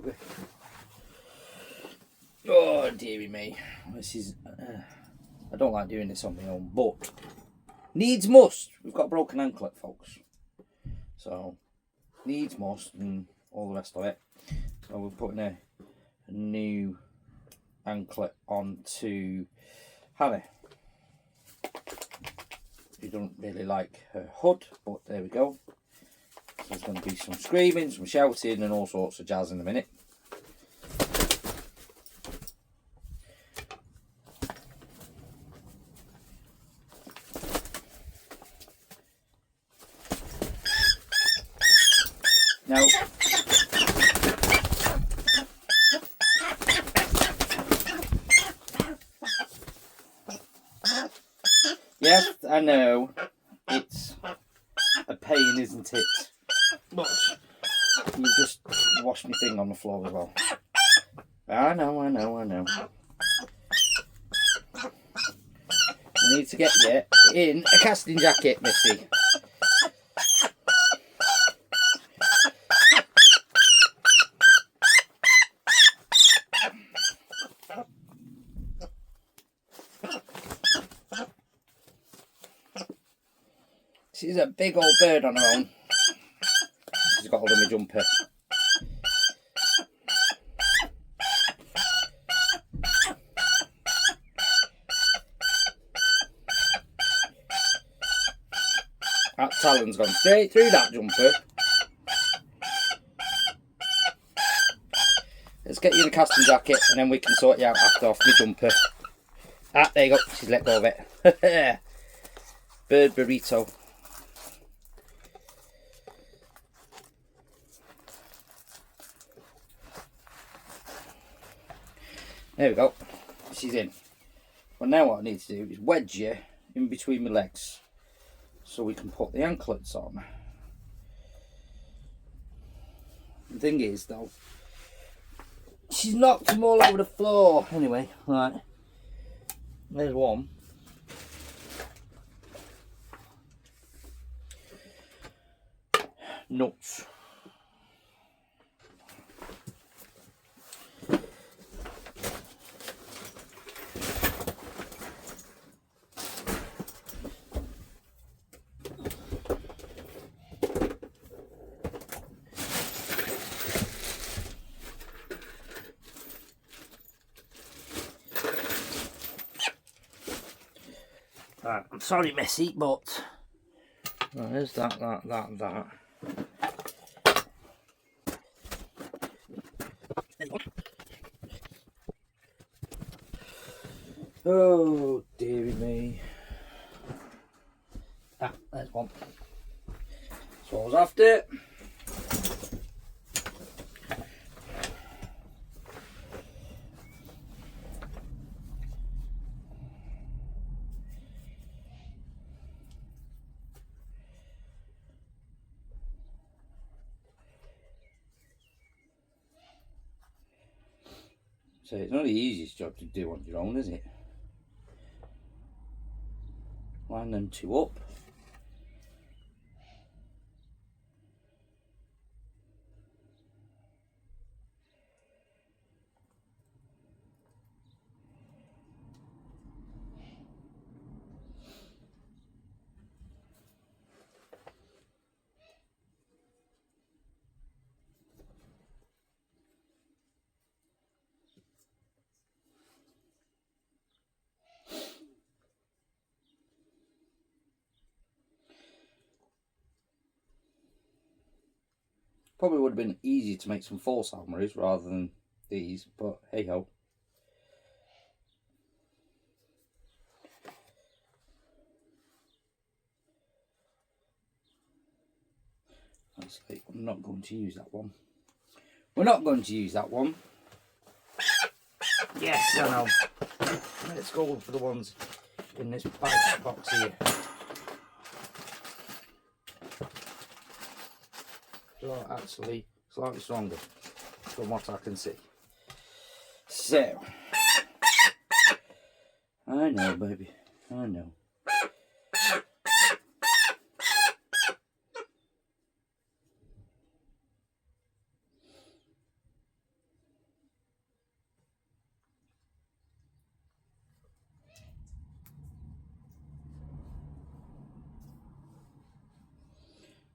sugar. Oh dearie me, this is. I don't like doing this on my own, but needs must. We've got a broken anklet, folks. So needs must, and all the rest of it. So we're putting a new anklet onto Hannah. She doesn't really like her hood, but there we go. So there's going to be some screaming, some shouting, and all sorts of jazz in a minute. Now, yes, I know it's a pain, isn't it? But you just washed my thing on the floor as well. I know. I need to get you in a casting jacket, Missy. She's a big old bird on her own. She's got hold of my jumper. That talon's gone straight through that jumper. Let's get you in a casting jacket and then we can sort you out after off my jumper. Ah, there you go. She's let go of it. Bird burrito. There we go. She's in. Well, now what I need to do is wedge you in between my legs so we can put the anklets on. The thing is, though, she's knocked them all over the floor. Anyway, right. There's one. Nuts. Right, I'm sorry, Missy, but there's that. Oh, dearie me. Ah, there's one. So I was after. So it's not the easiest job to do on your own, is it? Line them two up. Probably would have been easier to make some false almaries rather than these, but hey ho. Actually, I'm not going to use that one. We're not going to use that one. Yes, I know. Let's go for the ones in this box here. So actually slightly stronger from what I can see. So I know, baby, I know.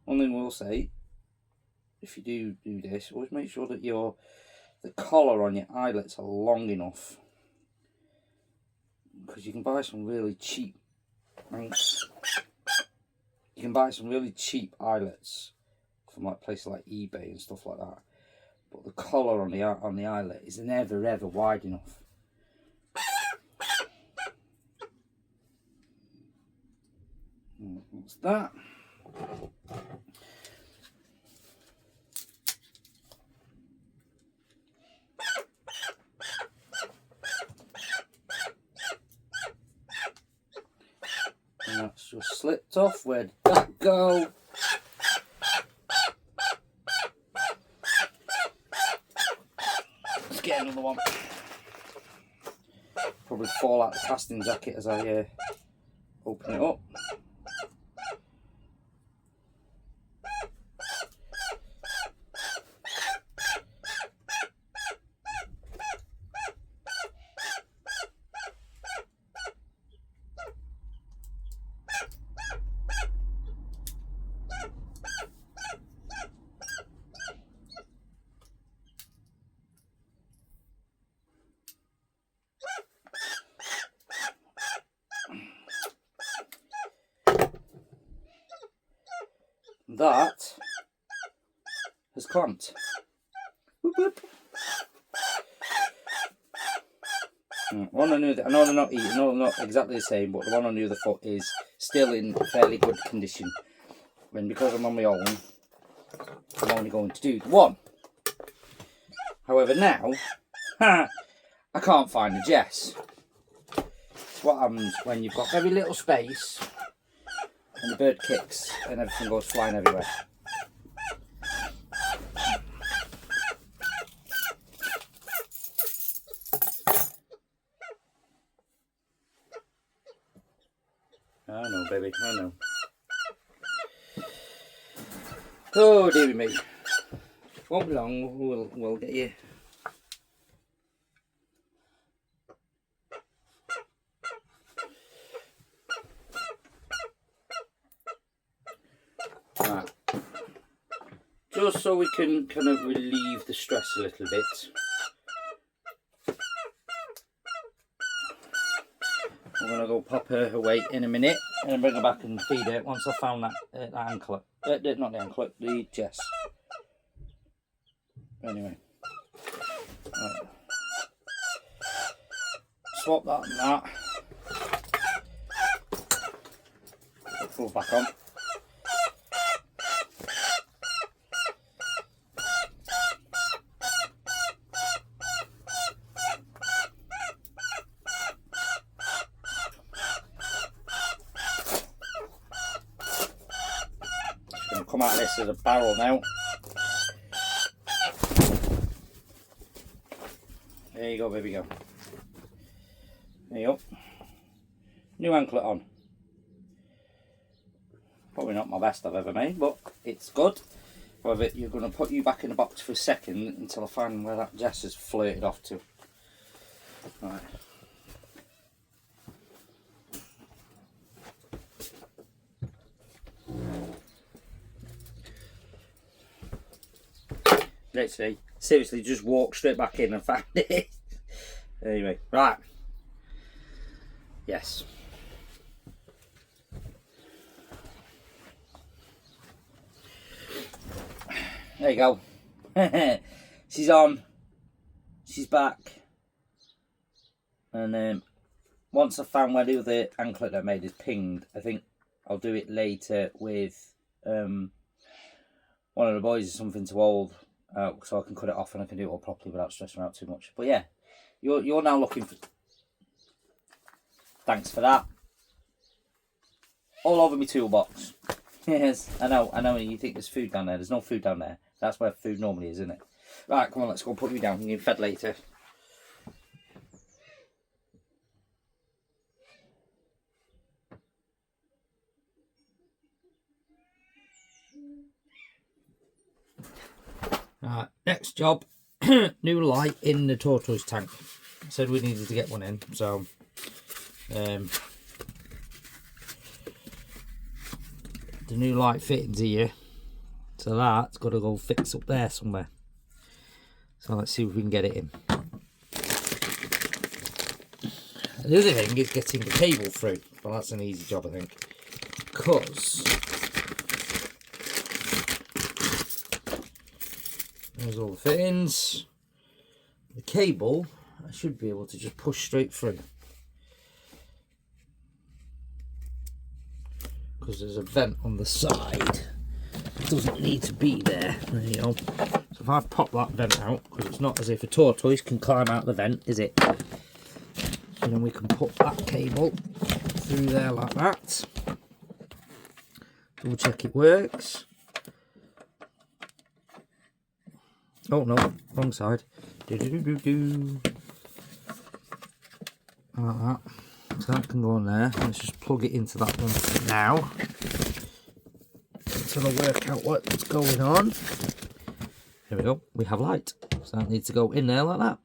one thing we'll say, if you do this, always make sure that the collar on your eyelets are long enough, because you can buy some really cheap eyelets from like places like eBay and stuff like that, but the collar on the eyelet is never ever wide enough. What's that? And that's just slipped off. Where did that go? Let's get another one. Probably fall out the casting jacket as I open it up. That has clamped. Whoop, whoop. One on the other, I know they're not exactly the same, but the one on the other foot is still in fairly good condition. And because I'm on my own, I'm only going to do the one. However, now I can't find the Jess. It's what happens when you've got very little space and the bird kicks and everything goes flying everywhere. I know, baby, I know. Oh, dearie me. Won't be long, we'll get you. Right. Just so we can kind of relieve the stress a little bit. I'm going to go pop her away in a minute and then bring her back and feed her once I've found that anklet. Not the anklet, the Jess. Anyway. Right. Swap that and that. Put back on. Come out of this as a barrel now. There you go, baby, go. There you go. New anklet on. Probably not my best I've ever made, but it's good. However, you're going to put you back in the box for a second until I find where that Jess has flirted off to. Right. Literally, seriously, just walk straight back in and find it. Anyway, right. Yes. There you go. She's on. She's back. And once I've found where the other anklet I made is pinged, I think I'll do it later with one of the boys or something to hold. So I can cut it off and I can do it all properly without stressing out too much. But yeah, you're now looking for. Thanks for that. All over my toolbox. Yes, I know. You think there's food down there? There's no food down there. That's where food normally is, isn't it? Right, come on, let's go. Put me down. You get fed later. Next job, new light in the tortoise tank. I said we needed to get one in, so the new light fittings here So that's got to go fix up there somewhere. So let's see if we can get it in. And the other thing is getting the cable through. Well, that's an easy job, I think. Because there's all the fittings. The cable, I should be able to just push straight through. Because there's a vent on the side. It doesn't need to be there. There you go. So if I pop that vent out, because it's not as if a tortoise can climb out the vent, is it? And then we can put that cable through there like that. Double check it works. Oh no, wrong side. Like that. So that can go on there. Let's just plug it into that one for now. Until I work out what's going on. There we go. We have light. So that needs to go in there like that.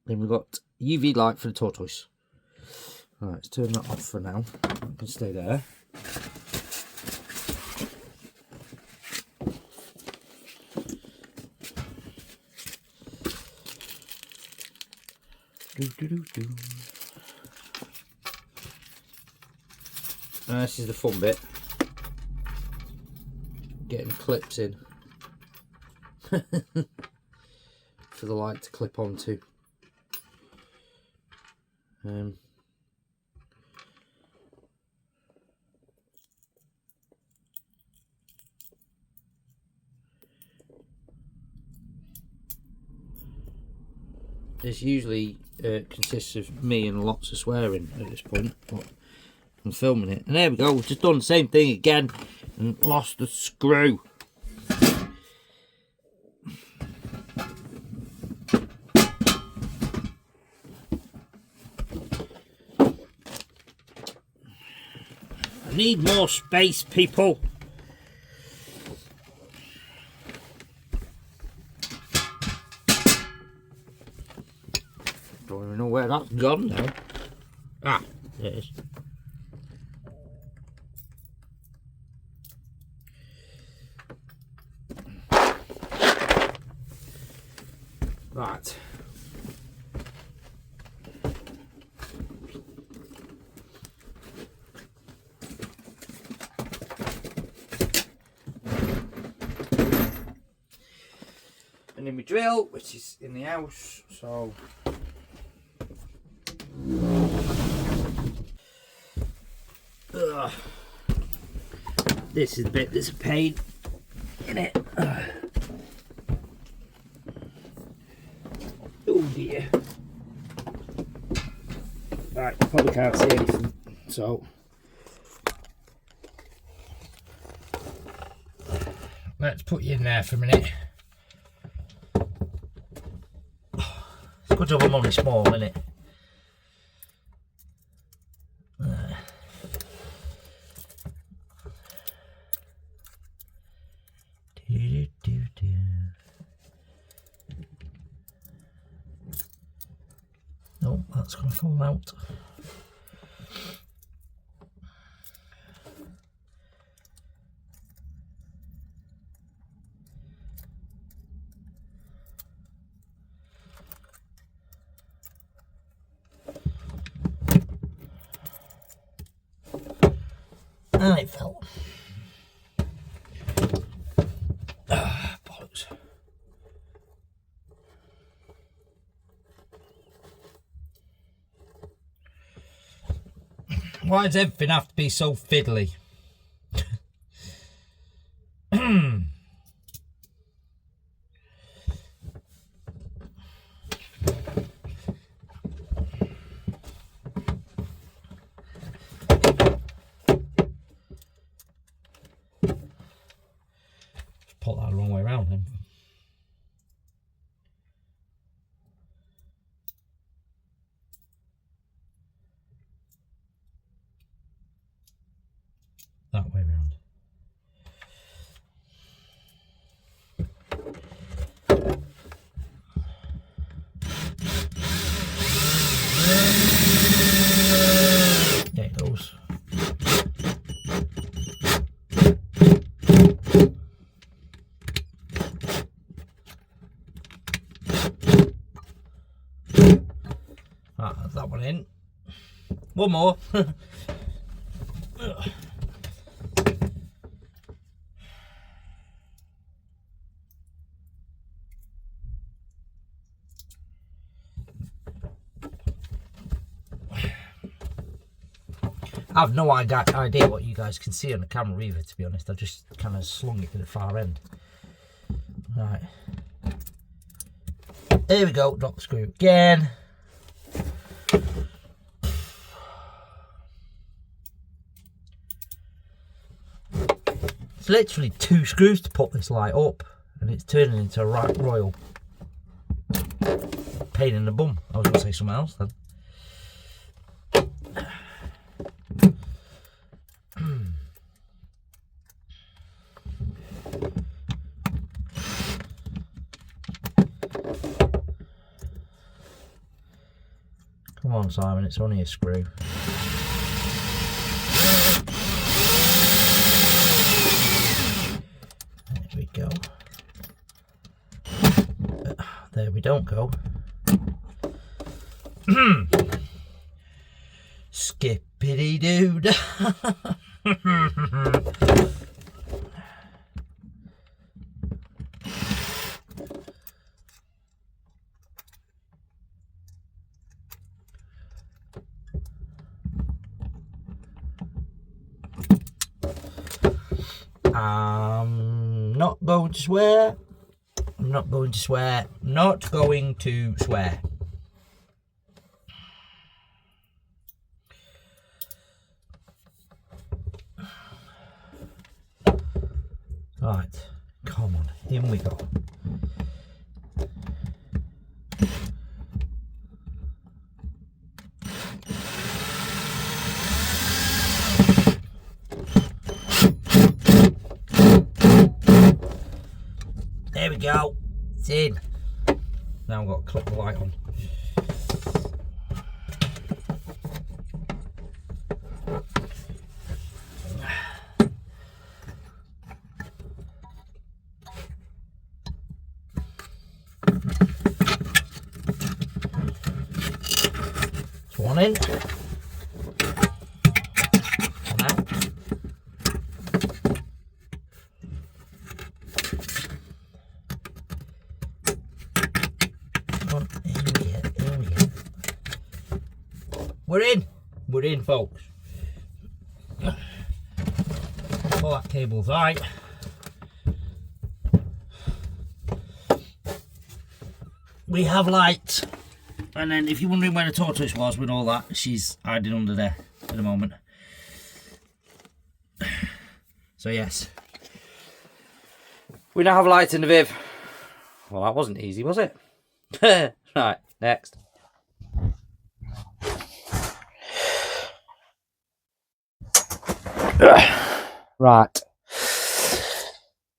Then we've got UV light for the tortoise. Alright, let's turn that off for now. It can stay there. Now this is the fun bit. Getting the clips in. For the light to clip onto. This usually consists of me and lots of swearing at this point, but I'm filming it. And there we go, we've just done the same thing again and lost the screw. I need more space, people. Don't even know where that's gone now. Ah, there it is. Right. And then we drill, which is in the house, so this is the bit that's a pain in it. Oh dear. Right, probably can't see anything, so let's put you in there for a minute. It's a good job I'm only small, isn't it? No, that's going to fall out. And it fell. Bollocks. Why does everything have to be so fiddly? Put that the wrong way around then. That way around. There it goes. One more. I've no idea what you guys can see on the camera either, to be honest. I just kind of slung it to the far end. Right. Here we go, drop the screw again. It's literally 2 screws to put this light up, and it's turning into a right royal pain in the bum. I was going to say something else then. Come on, Simon, it's only a screw. There we go. There we don't go. Skippity doo. I'm not going to swear. I'm not going to swear. Not going to swear. Right, come on, in we go. There we go, it's in. Now I've got to clip the light on. One in. One out. Come on, here we go. We're in. We're in, folks. Pull that cable tight. We have light. And then if you're wondering where the tortoise was with all that, she's hiding under there at the moment. So yes. We now have light in the Viv. Well, that wasn't easy, was it? Right, next. Right.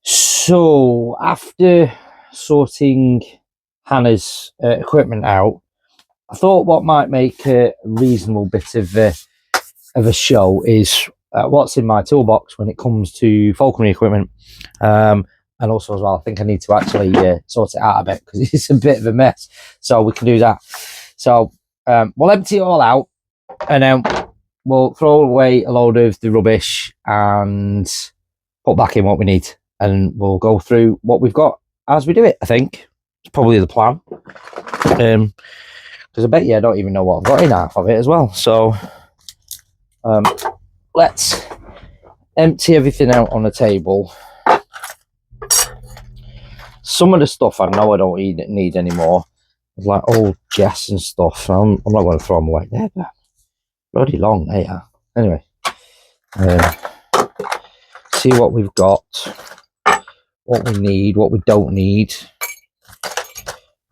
So, after sorting Hannah's equipment out, I thought what might make a reasonable bit of a show is what's in my toolbox when it comes to falconry equipment. And also as well, I think I need to actually sort it out a bit because it's a bit of a mess. So we can do that. So we'll empty it all out and then we'll throw away a load of the rubbish and put back in what we need. And we'll go through what we've got as we do it, I think. It's probably the plan. Because I bet you I don't even know what I've got in half of it as well. So let's empty everything out on the table. Some of the stuff I know I don't need anymore. It's like old Jess and stuff. I'm not going to throw them away. They're bloody long, they are. Anyway, see what we've got, what we need, what we don't need,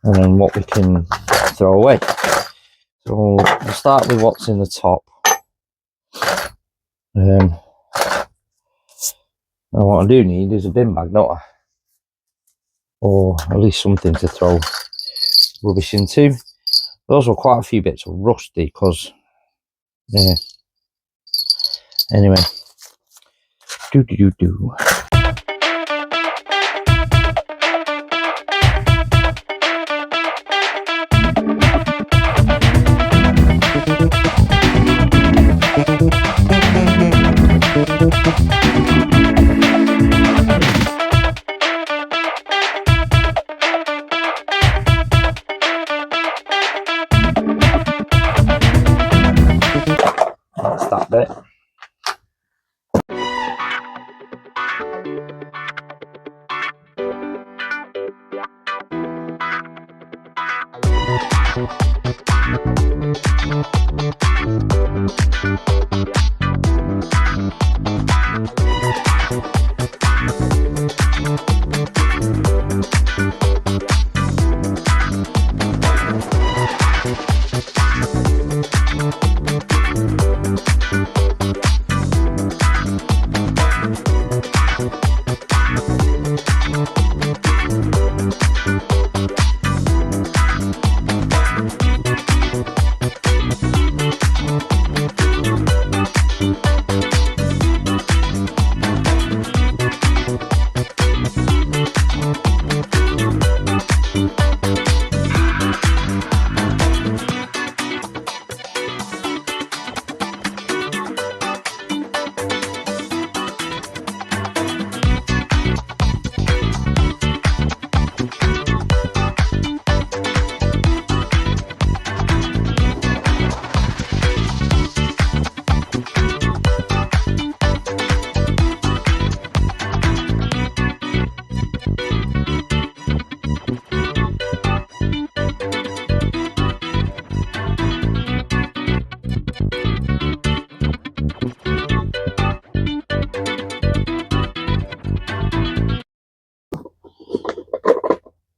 and then what we can throw away. So we'll start with what's in the top. And what I do need is a bin bag, don't I? Or at least something to throw rubbish into. Those were quite a few bits of rusty because, yeah. Anyway, do.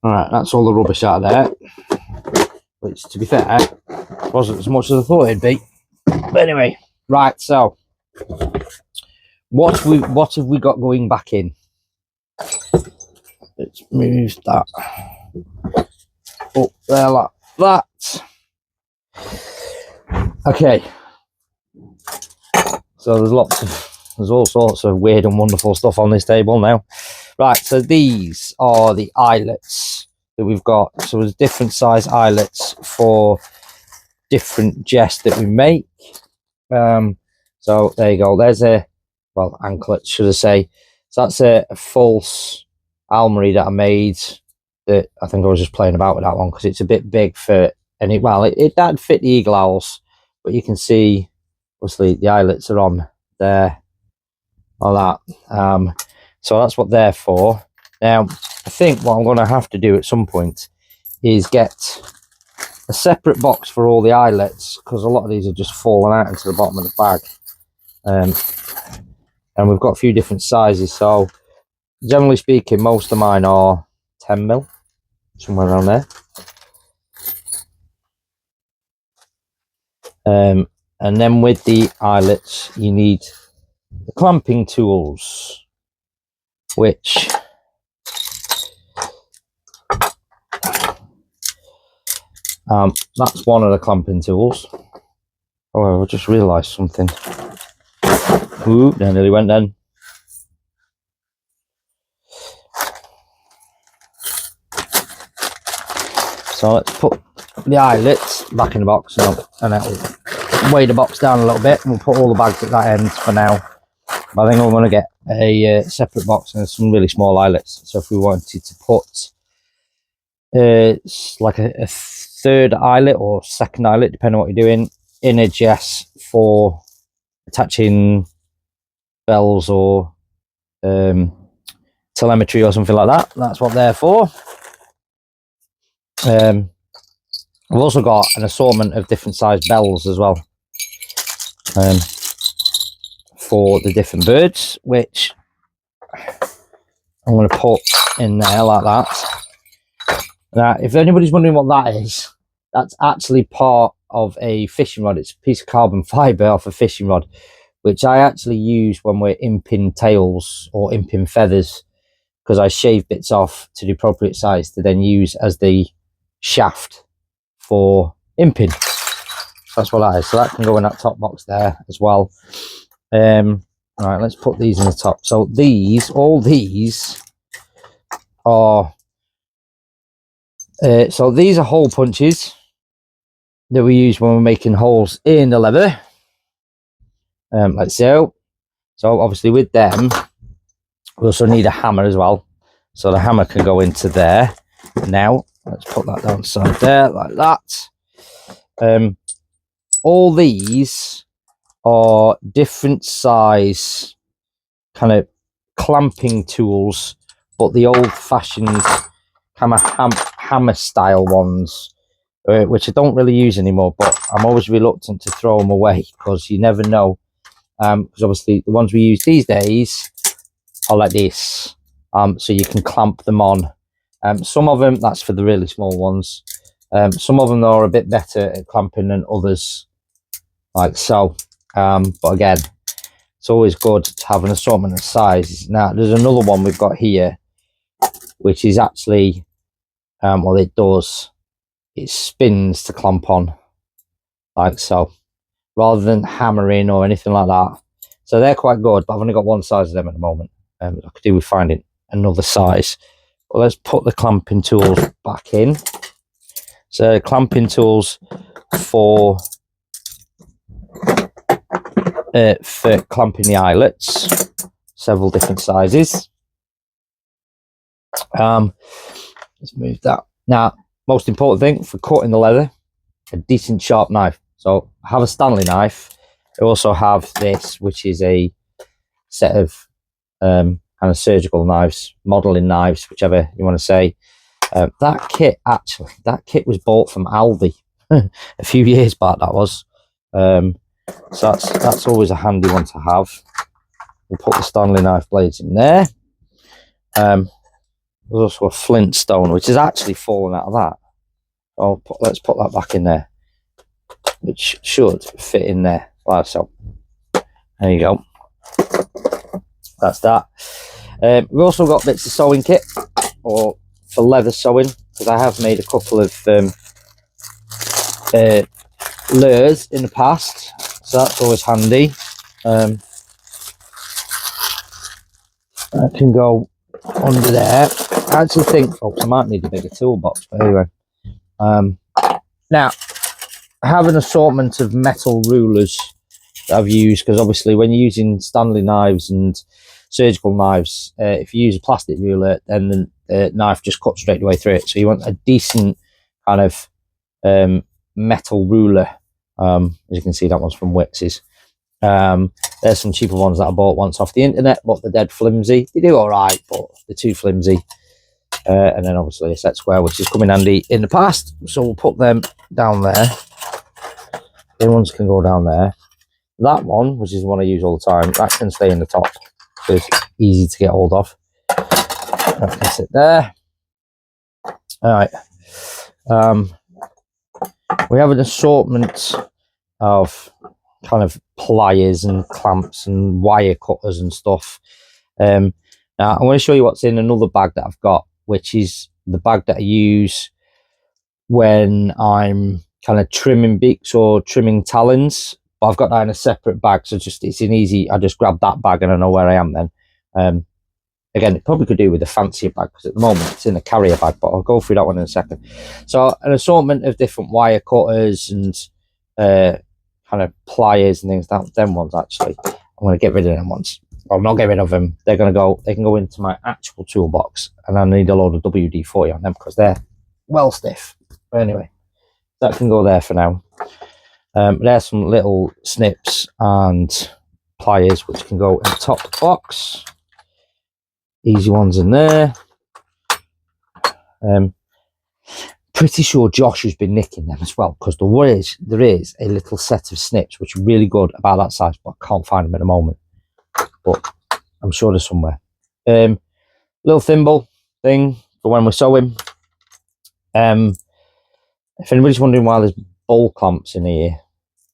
Alright, that's all the rubbish out of there. Which, to be fair, wasn't as much as I thought it'd be. But anyway, right, so what have we got going back in? Let's move that up there like that. Okay. So there's all sorts of weird and wonderful stuff on this table now. Right, so these are the eyelets that we've got. So there's different size eyelets for different jests that we make. So there you go. There's anklet, should I say. So that's a false almery that I made, that I think I was just playing about with that one because it's a bit big for any, it that'd fit the eagle owls, but you can see obviously the eyelets are on there, all that. So that's what they're for. Now, I think what I'm going to have to do at some point is get a separate box for all the eyelets, because a lot of these are just falling out into the bottom of the bag. And we've got a few different sizes. So, generally speaking, most of mine are 10mm, somewhere around there. And then with the eyelets, you need the clamping tools, which that's one of the clamping tools. Oh, I just realised something. Ooh, there nearly went then. So let's put the eyelets back in the box now, and that'll weigh the box down a little bit. We'll put all the bags at that end for now. But I think I'm going to get a separate box and some really small eyelets. So if we wanted to put like a third eyelet or second eyelet, depending on what you're doing, in a jest for attaching bells or telemetry or something like that, that's what they're for. I've also got an assortment of different size bells as well, for the different birds, which I'm going to put in there like that. Now, if anybody's wondering what that is, that's actually part of a fishing rod. It's a piece of carbon fibre off a fishing rod, which I actually use when we're imping tails or imping feathers, because I shave bits off to the appropriate size to then use as the shaft for imping. That's what that is. So that can go in that top box there as well. All right, let's put these in the top. So all these are so these are hole punches that we use when we're making holes in the leather, like so. So obviously with them, we also need a hammer as well. So the hammer can go into there. Now let's put that down side there like that. All these are different size kind of clamping tools, but the old-fashioned kind of hammer style ones. which I don't really use anymore, but I'm always reluctant to throw them away because you never know. Because obviously the ones we use these days are like this, so you can clamp them on. Some of them, that's for the really small ones. Some of them are a bit better at clamping than others, like so. But again, it's always good to have an assortment of sizes. Now, there's another one we've got here, which is actually, well, it does. It spins to clamp on, like so, rather than hammering or anything like that. So they're quite good, but I've only got one size of them at the moment. I could do with finding another size. But let's put the clamping tools back in. So clamping tools for clamping the eyelets, several different sizes. Let's move that. Now, most important thing for cutting the leather, a decent sharp knife. So I have a Stanley knife. I also have this, which is a set of kind of surgical knives, modeling knives, whichever you want to say. That kit was bought from Aldi a few years back. That was, so that's always a handy one to have. We'll put the Stanley knife blades in there. There's also a Flintstone, which is actually fallen out of that. Let's put that back in there, which should fit in there like so. There you go. That's that. We've also got bits of sewing kit, or for leather sewing, because I have made a couple of lures in the past, so that's always handy. That can go under there. I actually think, folks, I might need a bigger toolbox, but anyway. Now, I have an assortment of metal rulers that I've used, because obviously when you're using Stanley knives and surgical knives, if you use a plastic ruler, then the knife just cuts straight away through it. So you want a decent kind of metal ruler. As you can see, that one's from Wickes. There's some cheaper ones that I bought once off the internet, but they're dead flimsy. They do all right, but they're too flimsy. And then obviously a set square, which has come in handy in the past. So we'll put them down there. The ones can go down there. That one, which is the one I use all the time, that can stay in the top. So it's easy to get hold of. That can sit there. All right. We have an assortment of kind of pliers and clamps and wire cutters and stuff. Now I'm going to show you what's in another bag that I've got, which is the bag that I use when I'm kind of trimming beaks or trimming talons. But I've got that in a separate bag, so it's an easy. I just grab that bag and I know where I am then. Again, it probably could do with a fancier bag, because at the moment it's in a carrier bag, but I'll go through that one in a second. So an assortment of different wire cutters and kind of pliers and things. Them ones, actually, I'm going to get rid of them ones. I'll not get rid of them. They can go into my actual toolbox, and I need a load of WD-40 on them because they're well stiff. But anyway, that can go there for now. There's some little snips and pliers which can go in the top box. Easy ones in there. Pretty sure Josh has been nicking them as well, because there is a little set of snips which are really good about that size, but I can't find them at the moment. But I'm sure they're somewhere. Little thimble thing for when we're sewing. If anybody's wondering why there's bowl clamps in here,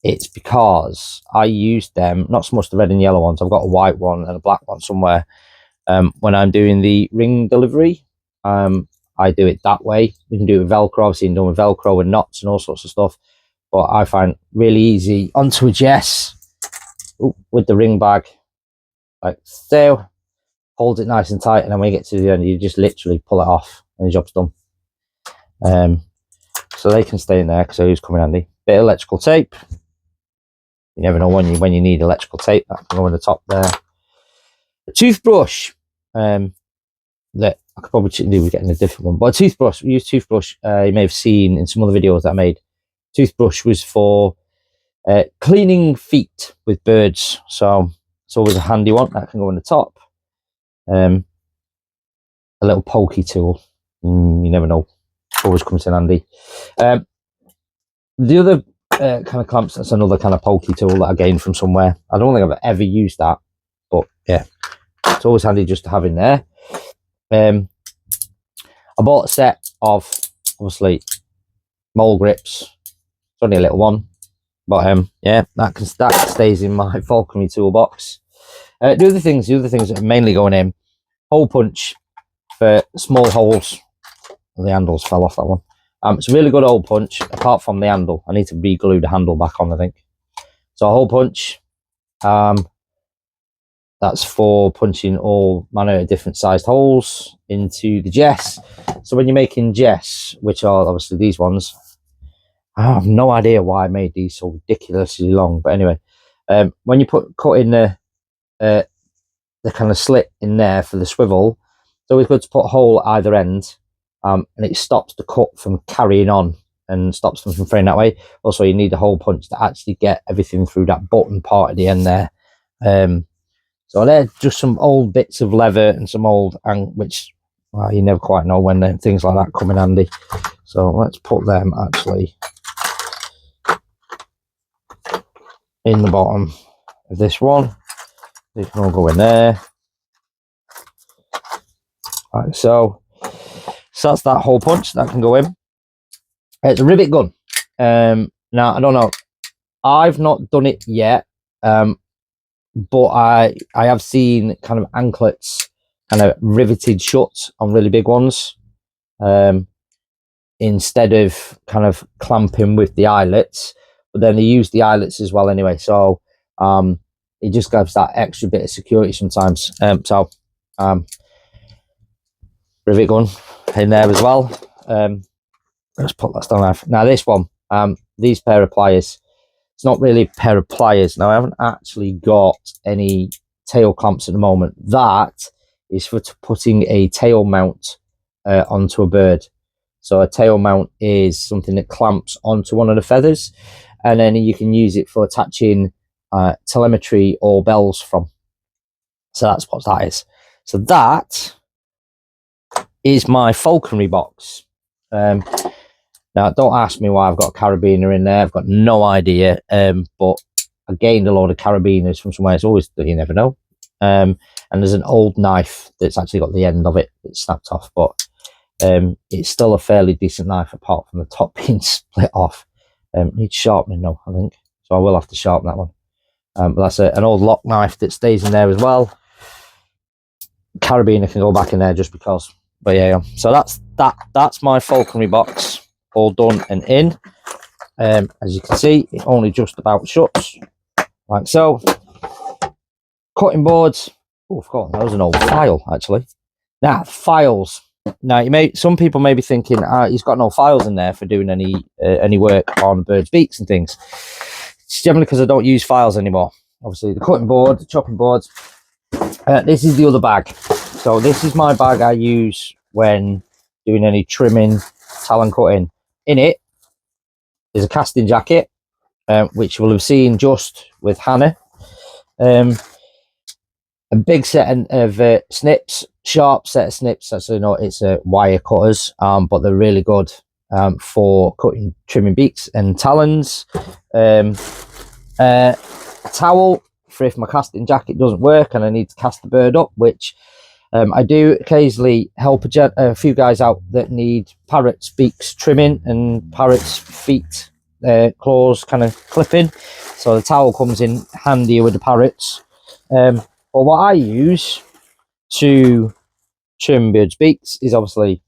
it's because I used them, not so much the red and yellow ones. I've got a white one and a black one somewhere. When I'm doing the ring delivery, I do it that way. We can do it with Velcro, obviously, and do with Velcro and knots and all sorts of stuff. But I find really easy onto a Jess with the ring bag, like so, hold it nice and tight, and then when you get to the end, you just literally pull it off, and the job's done. So they can stay in there because they always come in handy. Bit of electrical tape. You never know when you need electrical tape. That can go in the top there. A toothbrush. That I could probably do with getting a different one, but a toothbrush. We use toothbrush. You may have seen in some other videos that I made. Toothbrush was for cleaning feet with birds, so it's always a handy one that can go in the top. A little pokey tool. You never know. Always comes in handy. The other kind of clamps, that's another kind of pokey tool that I gained from somewhere. I don't think I've ever used that, but yeah, it's always handy just to have in there. I bought a set of, obviously, mole grips. It's only a little one, but yeah, that stays in my falconry toolbox. The other things that are mainly going in: hole punch for small holes. The handles fell off that one. It's a really good hole punch, apart from the handle. I need to re-glue the handle back on, I think. So a hole punch, that's for punching all manner of different sized holes into the Jess. So when you're making Jess, which are obviously these ones, I have no idea why I made these so ridiculously long. But anyway, when you cut in the kind of slit in there for the swivel, it's always good to put a hole at either end. And it stops the cut from carrying on and stops them from fraying that way. Also, you need a hole punch to actually get everything through that button part at the end there. So they're just some old bits of leather and some old, which you never quite know when things like that come in handy. So let's put them actually in the bottom of this one. They can all go in there. Like so. So that's that hole punch that can go in. It's a rivet gun. Now I don't know. I've not done it yet, but I have seen kind of anklets kind of riveted shut on really big ones, instead of kind of clamping with the eyelets. But then they use the eyelets as well anyway. So it just gives that extra bit of security sometimes. Rivet gun in there as well. Let's put that down. Now this one, these pair of pliers, it's not really a pair of pliers. Now I haven't actually got any tail clamps at the moment. That is for putting a tail mount onto a bird. So a tail mount is something that clamps onto one of the feathers, and then you can use it for attaching telemetry or bells from. So that's what that is. So that is my falconry box. Now don't ask me why I've got a carabiner in there. I've got no idea, but I gained a load of carabiners from somewhere. It's always, you never know. And there's an old knife that's actually got the end of it that's snapped off, but it's still a fairly decent knife apart from the top being split off. Needs sharpening though, I think, so I will have to sharpen that one. But that's an old lock knife that stays in there as well. Carabiner can go back in there just because. But yeah, so that's my falconry box all done and in. As you can see, it only just about shuts like so. Cutting boards. Oh, I forgot that was an old file actually. Now files. Now some people may be thinking he's got no files in there for doing any work on birds' beaks and things. It's generally because I don't use files anymore. Obviously the cutting board, the chopping boards. This is the other bag. So this is my bag I use when doing any trimming, talon cutting. In it is a casting jacket, which you will have seen just with Hannah. A big set of snips, sharp set of snips. So it's wire cutters, but they're really good for cutting, trimming beaks and talons. A towel for if my casting jacket doesn't work and I need to cast the bird up, which I do occasionally help a few guys out that need parrots' beaks trimming and parrots' feet, claws kind of clipping. So the towel comes in handier with the parrots. But what I use to trim birds' beaks is obviously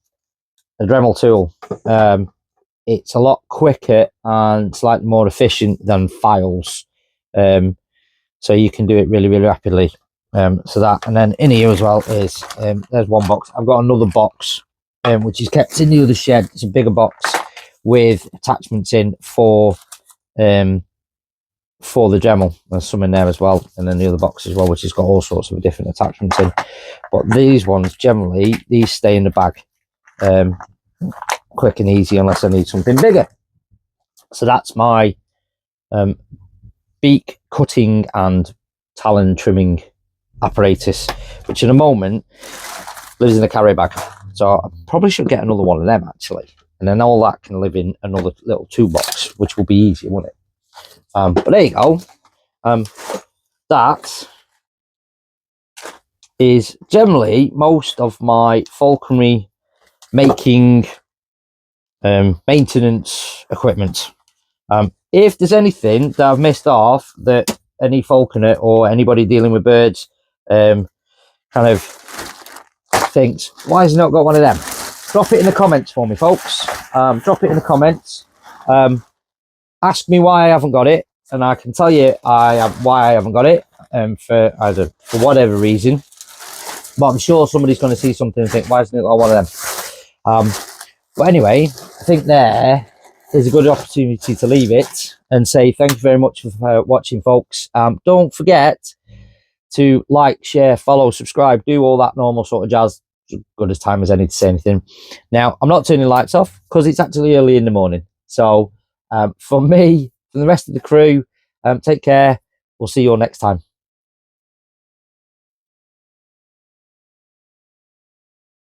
a Dremel tool. It's a lot quicker and slightly more efficient than files. So you can do it really, really rapidly. So that, and then in here as well is there's one box. I've got another box which is kept in the other shed. It's a bigger box with attachments in for the Dremel. There's some in there as well, and then the other box as well, which has got all sorts of different attachments in. But these ones generally, these stay in the bag, quick and easy, unless I need something bigger. So that's my beak cutting and talon trimming apparatus, which in a moment lives in a carry bag. So I probably should get another one of them actually. and then all that can live in another little toolbox, which will be easier, won't it? But there you go. That is generally most of my falconry making maintenance equipment. If there's anything that I've missed off that any falconer or anybody dealing with birds kind of thinks, why has he not got one of them? Drop it in the comments for me, folks. Drop it in the comments. Ask me why I haven't got it, and I can tell you why I haven't got it, for whatever reason. But I'm sure somebody's going to see something and think, why hasn't it got one of them? But anyway, I think there is a good opportunity to leave it and say thank you very much for watching, folks. Don't forget to like, share, follow, subscribe, do all that normal sort of jazz. As good as time as any to say anything. Now, I'm not turning lights off because it's actually early in the morning. So for me, from the rest of the crew, take care. We'll see you all next time.